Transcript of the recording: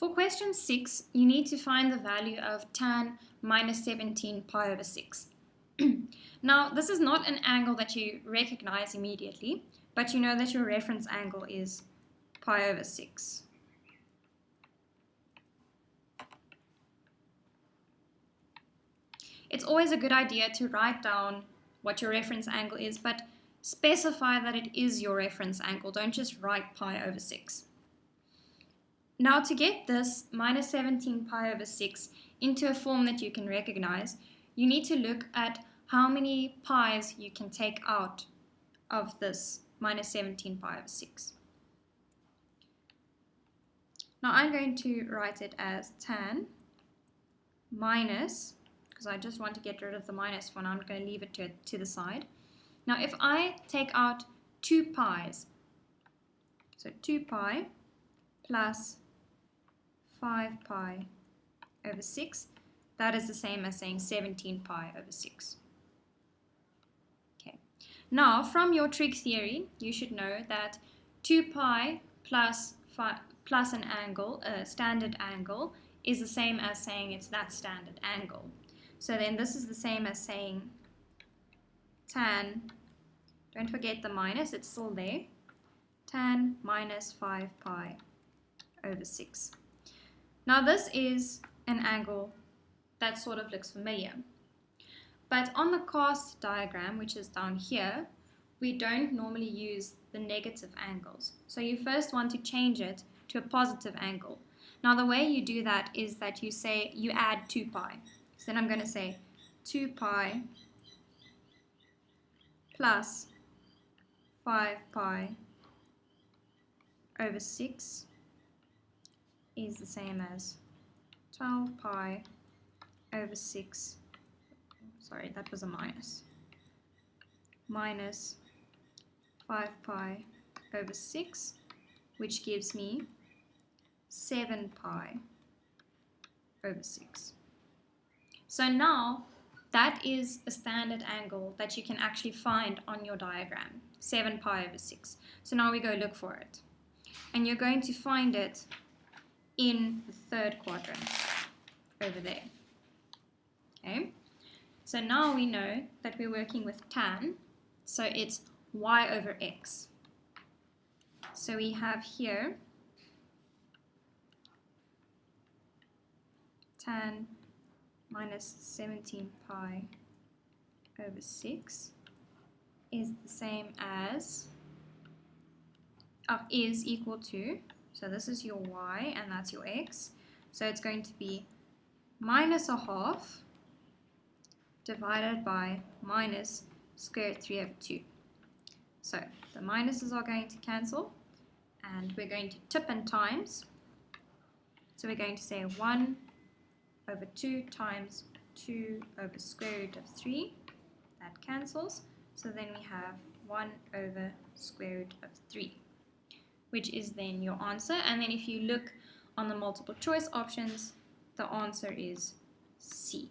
For question 6, you need to find the value of tan minus 17 pi over 6. Now, this is not an angle that you recognize immediately, but you know that your reference angle is pi over 6. It's always a good idea to write down what your reference angle is, but specify that it is your reference angle. Don't just write pi over 6. Now, to get this minus 17 pi over 6 into a form that you can recognize, you need to look at how many pi's you can take out of this minus 17 pi over 6. Now, I'm going to write it as tan minus, because I just want to get rid of the minus for now, I'm going to leave it to the side. Now, if I take out 2 pi's, so 2 pi plus 5 pi over 6, that is the same as saying 17 pi over 6. Okay. Now, from your trig theory, you should know that 2 pi plus an angle, a standard angle, is the same as saying it's that standard angle. So then this is the same as saying tan, don't forget the minus, it's still there, tan minus 5 pi over 6. Now this is an angle that sort of looks familiar. But on the cast diagram, which is down here, we don't normally use the negative angles. So you first want to change it to a positive angle. Now the way you do that is that you add 2 pi. So then I'm going to say 2 pi plus 5 pi over 6 is the same as 12 pi over 6, sorry, that was a minus 5 pi over 6, which gives me 7 pi over 6. So now that is a standard angle that you can actually find on your diagram, 7 pi over 6. So now we go look for it. And you're going to find it in the third quadrant over there. Okay, so now we know that we're working with tan, so it's y over x. So we have here tan minus 17 pi over 6 is the same as, is equal to, so this is your y and that's your x, so it's going to be minus a half divided by minus square root 3 over 2. So the minuses are going to cancel and we're going to tip and times. So we're going to say 1 over 2 times 2 over square root of 3. That cancels. So then we have 1 over square root of 3, which is then your answer. And then if you look on the multiple choice options, the answer is C.